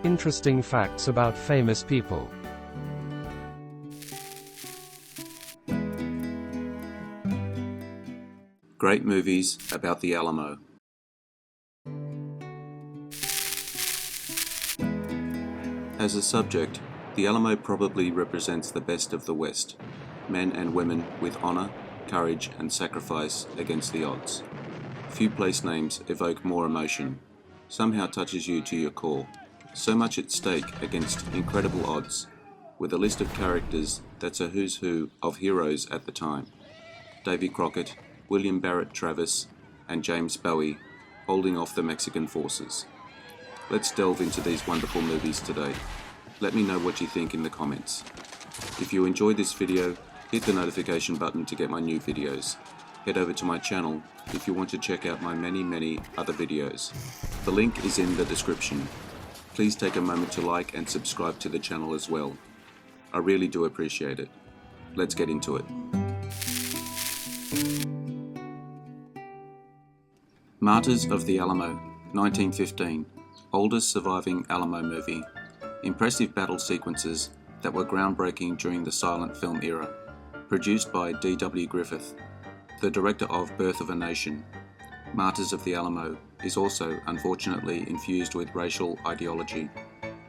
Interesting facts about famous people. Great movies about the Alamo. As a subject, the Alamo probably represents the best of the West, men and women with honor, courage and sacrifice against the odds. Few place names evoke more emotion, somehow touches you to your core. So much at stake against incredible odds, with a list of characters that's a who's who of heroes at the time. Davy Crockett, William Barret Travis, and James Bowie holding off the Mexican forces. Let's delve into these wonderful movies today. Let me know what you think in the comments. If you enjoyed this video, hit the notification button to get my new videos. Head over to my channel if you want to check out my many other videos. The link is in the description. Please take a moment to like and subscribe to the channel as well. I really do appreciate it. Let's get into it. Martyrs of the Alamo, 1915. Oldest surviving Alamo movie. Impressive battle sequences that were groundbreaking during the silent film era. Produced by D.W. Griffith, the director of Birth of a Nation. Martyrs of the Alamo is also, unfortunately, infused with racial ideology.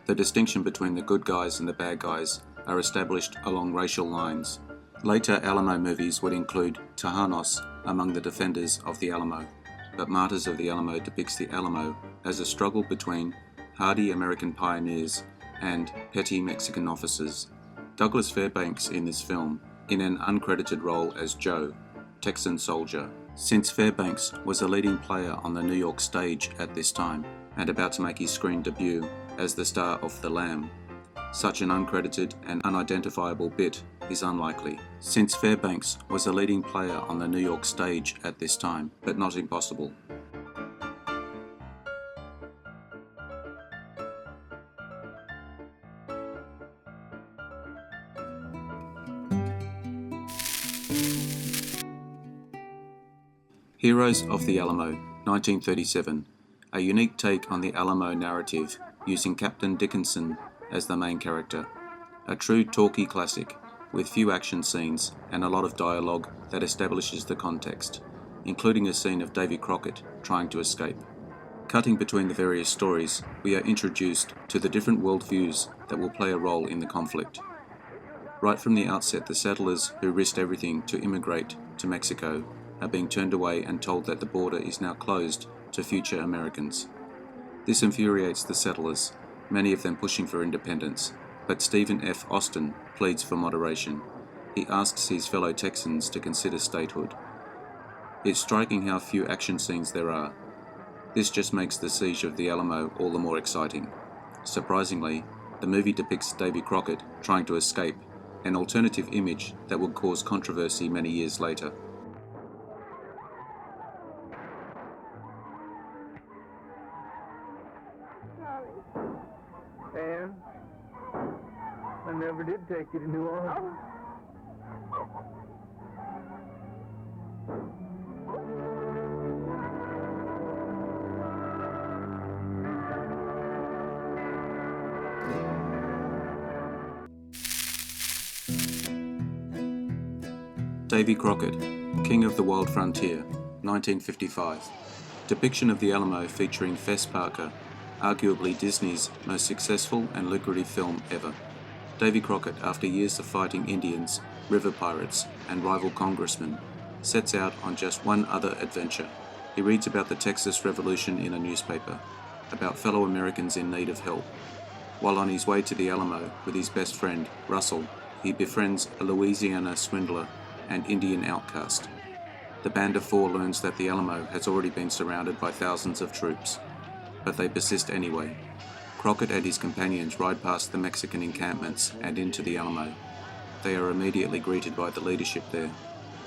The distinction between the good guys and the bad guys are established along racial lines. Later Alamo movies would include Tejanos among the defenders of the Alamo, but Martyrs of the Alamo depicts the Alamo as a struggle between hardy American pioneers and petty Mexican officers. Douglas Fairbanks in this film, in an uncredited role as Joe, Texan soldier. Since Fairbanks was a leading player on the New York stage at this time, and about to make his screen debut as the star of The Lamb, such an uncredited and unidentifiable bit is unlikely. Since Fairbanks was a leading player on the New York stage at this time, but not impossible. Heroes of the Alamo, 1937. A unique take on the Alamo narrative, using Captain Dickinson as the main character. A true talkie classic, with few action scenes and a lot of dialogue that establishes the context, including a scene of Davy Crockett trying to escape. Cutting between the various stories, we are introduced to the different worldviews that will play a role in the conflict. Right from the outset, the settlers who risked everything to immigrate to Mexico are being turned away and told that the border is now closed to future Americans. This infuriates the settlers, many of them pushing for independence, but Stephen F. Austin pleads for moderation. He asks his fellow Texans to consider statehood. It's striking how few action scenes there are. This just makes the siege of the Alamo all the more exciting. Surprisingly, the movie depicts Davy Crockett trying to escape, an alternative image that would cause controversy many years later. Anne, I never did take you to New Orleans. Davy Crockett, King of the Wild Frontier, 1955. Depiction of the Alamo featuring Fess Parker, arguably Disney's most successful and lucrative film ever. Davy Crockett, after years of fighting Indians, river pirates, and rival congressmen, sets out on just one other adventure. He reads about the Texas Revolution in a newspaper, about fellow Americans in need of help. While on his way to the Alamo with his best friend, Russell, he befriends a Louisiana swindler and Indian outcast. The band of four learns that the Alamo has already been surrounded by thousands of troops, but they persist anyway. Crockett and his companions ride past the Mexican encampments and into the Alamo. They are immediately greeted by the leadership there,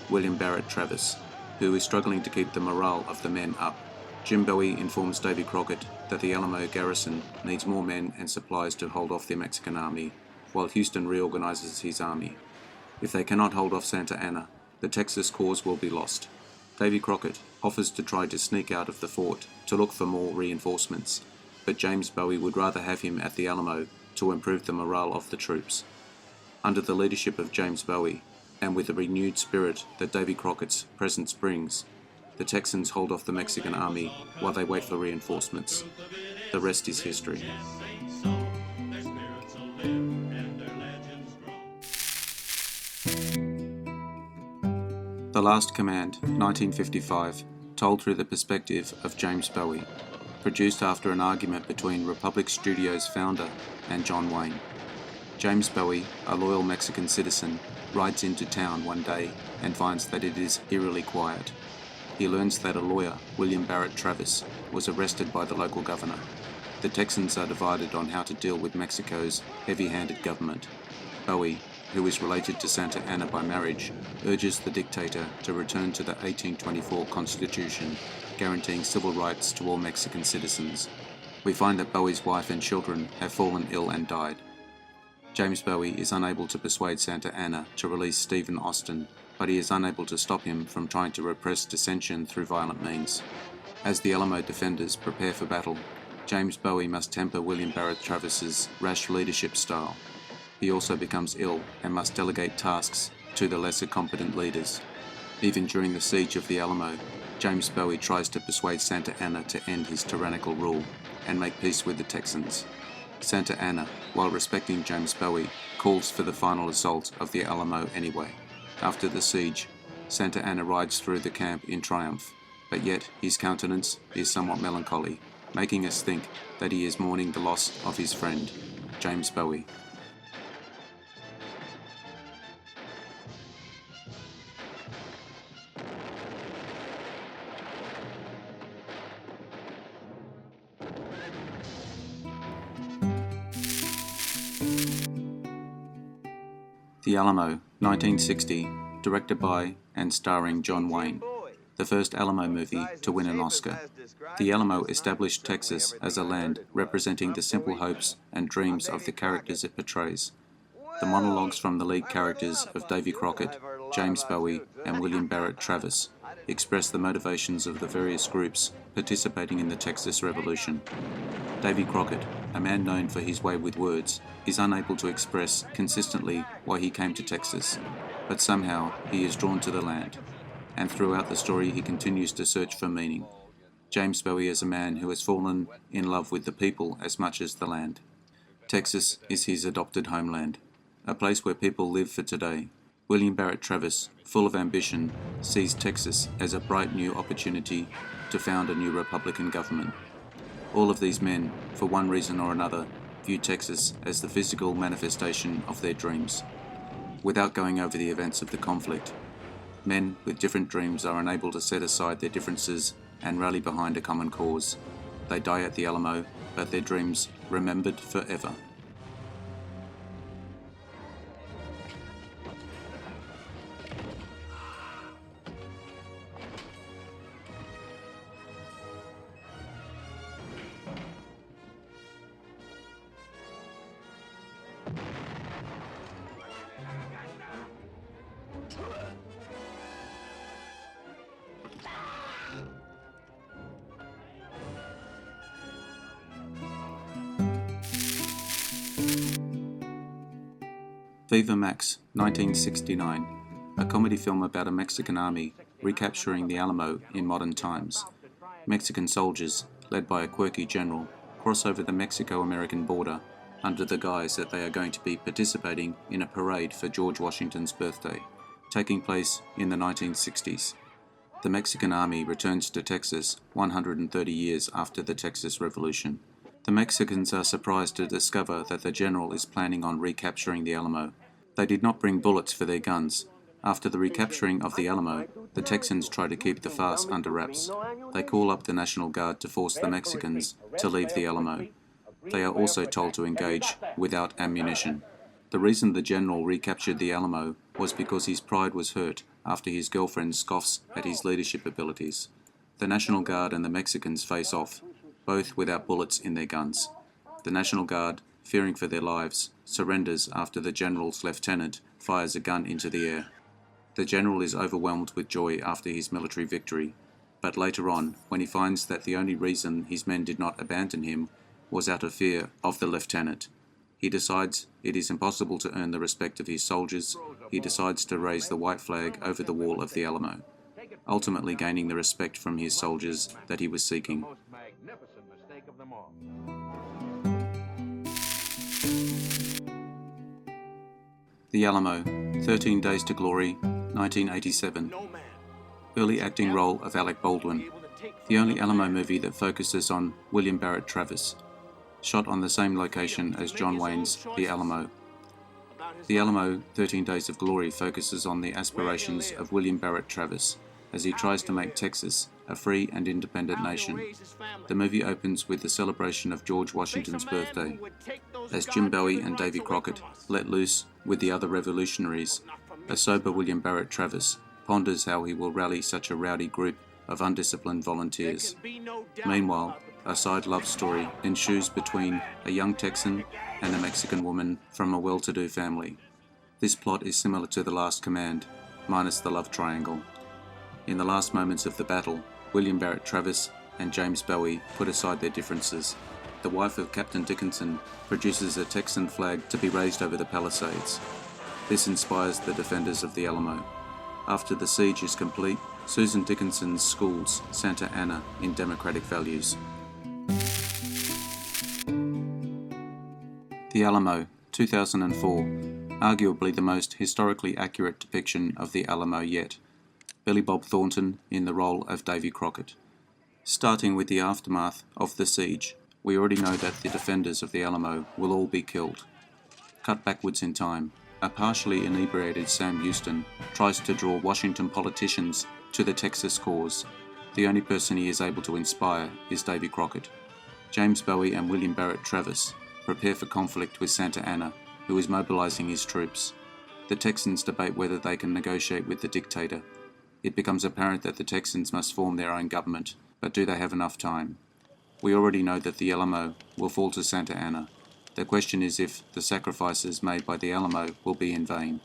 William Barret Travis, who is struggling to keep the morale of the men up. Jim Bowie informs Davy Crockett that the Alamo garrison needs more men and supplies to hold off the Mexican army, while Houston reorganizes his army. If they cannot hold off Santa Anna, the Texas cause will be lost. Davy Crockett offers to try to sneak out of the fort to look for more reinforcements, but James Bowie would rather have him at the Alamo to improve the morale of the troops. Under the leadership of James Bowie, and with the renewed spirit that Davy Crockett's presence brings, the Texans hold off the Mexican army while they wait for reinforcements. The rest is history. The Last Command, 1955, told through the perspective of James Bowie, produced after an argument between Republic Studios founder and John Wayne. James Bowie, a loyal Mexican citizen, rides into town one day and finds that it is eerily quiet. He learns that a lawyer, William Barret Travis, was arrested by the local governor. The Texans are divided on how to deal with Mexico's heavy-handed government. Bowie, who is related to Santa Anna by marriage, urges the dictator to return to the 1824 Constitution, guaranteeing civil rights to all Mexican citizens. We find that Bowie's wife and children have fallen ill and died. James Bowie is unable to persuade Santa Anna to release Stephen Austin, but he is unable to stop him from trying to repress dissension through violent means. As the Alamo defenders prepare for battle, James Bowie must temper William Barret Travis's rash leadership style. He also becomes ill and must delegate tasks to the lesser competent leaders. Even during the siege of the Alamo, James Bowie tries to persuade Santa Anna to end his tyrannical rule and make peace with the Texans. Santa Anna, while respecting James Bowie, calls for the final assault of the Alamo anyway. After the siege, Santa Anna rides through the camp in triumph, but yet his countenance is somewhat melancholy, making us think that he is mourning the loss of his friend, James Bowie. The Alamo, 1960, directed by and starring John Wayne, the first Alamo movie to win an Oscar. The Alamo established Texas as a land representing the simple hopes and dreams of the characters it portrays. The monologues from the lead characters of Davy Crockett, James Bowie, and William Barret Travis express the motivations of the various groups participating in the Texas Revolution. Davy Crockett, a man known for his way with words, is unable to express consistently why he came to Texas, but somehow he is drawn to the land, and throughout the story he continues to search for meaning. James Bowie is a man who has fallen in love with the people as much as the land. Texas is his adopted homeland, a place where people live for today. William Barret Travis, full of ambition, sees Texas as a bright new opportunity to found a new Republican government. All of these men, for one reason or another, view Texas as the physical manifestation of their dreams. Without going over the events of the conflict, men with different dreams are unable to set aside their differences and rally behind a common cause. They die at the Alamo, but their dreams remembered forever. Viva Max, 1969, a comedy film about a Mexican army recapturing the Alamo in modern times. Mexican soldiers, led by a quirky general, cross over the Mexico-American border under the guise that they are going to be participating in a parade for George Washington's birthday, taking place in the 1960s. The Mexican army returns to Texas 130 years after the Texas Revolution. The Mexicans are surprised to discover that the general is planning on recapturing the Alamo. They did not bring bullets for their guns. After the recapturing of the Alamo, the Texans try to keep the farce under wraps. They call up the National Guard to force the Mexicans to leave the Alamo. They are also told to engage without ammunition. The reason the general recaptured the Alamo was because his pride was hurt after his girlfriend scoffs at his leadership abilities. The National Guard and the Mexicans face off, both without bullets in their guns. The National Guard, fearing for their lives, surrenders after the general's lieutenant fires a gun into the air. The general is overwhelmed with joy after his military victory, but later on, when he finds that the only reason his men did not abandon him was out of fear of the lieutenant. He decides it is impossible to earn the respect of his soldiers. He decides to raise the white flag over the wall of the Alamo, ultimately gaining the respect from his soldiers that he was seeking. The Alamo, 13 Days to Glory, 1987. Early acting role of Alec Baldwin. The only Alamo movie that focuses on William Barret Travis. Shot on the same location as John Wayne's The Alamo. The Alamo, 13 Days of Glory focuses on the aspirations of William Barret Travis as he tries to make Texas a free and independent nation. The movie opens with the celebration of George Washington's birthday, as Jim Bowie and Davy Crockett let loose with the other revolutionaries. A sober William Barret Travis ponders how he will rally such a rowdy group of undisciplined volunteers. Meanwhile, a side love story ensues between a young Texan and a Mexican woman from a well-to-do family. This plot is similar to The Last Command, minus the love triangle. In the last moments of the battle, William Barret Travis and James Bowie put aside their differences. The wife of Captain Dickinson produces a Texan flag to be raised over the Palisades. This inspires the defenders of the Alamo. After the siege is complete, Susan Dickinson schools Santa Anna in democratic values. The Alamo, 2004, arguably the most historically accurate depiction of the Alamo yet. Billy Bob Thornton in the role of Davy Crockett. Starting with the aftermath of the siege, we already know that the defenders of the Alamo will all be killed. Cut backwards in time, a partially inebriated Sam Houston tries to draw Washington politicians to the Texas cause. The only person he is able to inspire is Davy Crockett. James Bowie and William Barret Travis prepare for conflict with Santa Anna, who is mobilizing his troops. The Texans debate whether they can negotiate with the dictator. It becomes apparent that the Texans must form their own government, but do they have enough time? We already know that the Alamo will fall to Santa Anna. The question is if the sacrifices made by the Alamo will be in vain.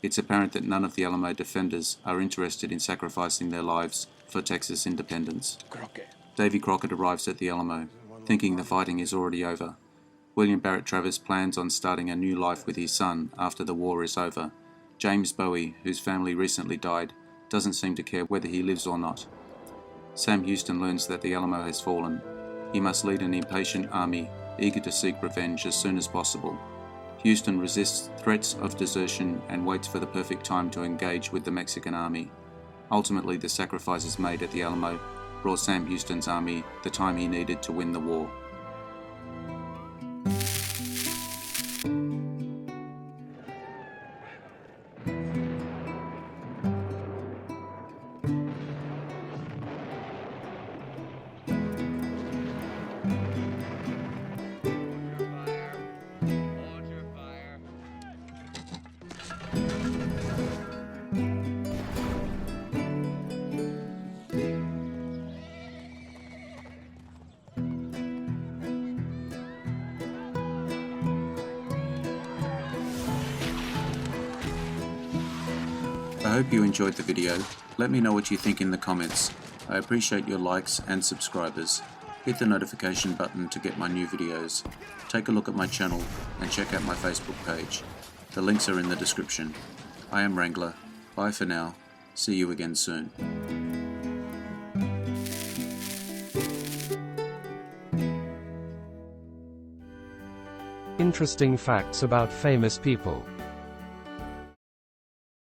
It's apparent that none of the Alamo defenders are interested in sacrificing their lives for Texas independence. Davy Crockett arrives at the Alamo, thinking the fighting is already over. William Barret Travis plans on starting a new life with his son after the war is over. James Bowie, whose family recently died, doesn't seem to care whether he lives or not. Sam Houston learns that the Alamo has fallen. He must lead an impatient army, eager to seek revenge as soon as possible. Houston resists threats of desertion and waits for the perfect time to engage with the Mexican army. Ultimately, the sacrifices made at the Alamo brought Sam Houston's army the time he needed to win the war. I hope you enjoyed the video. Let me know what you think in the comments. I appreciate your likes and subscribers. Hit the notification button to get my new videos. Take a look at my channel and check out my Facebook page. The links are in the description. I am Wrangler. Bye for now. See you again soon. Interesting facts about famous people.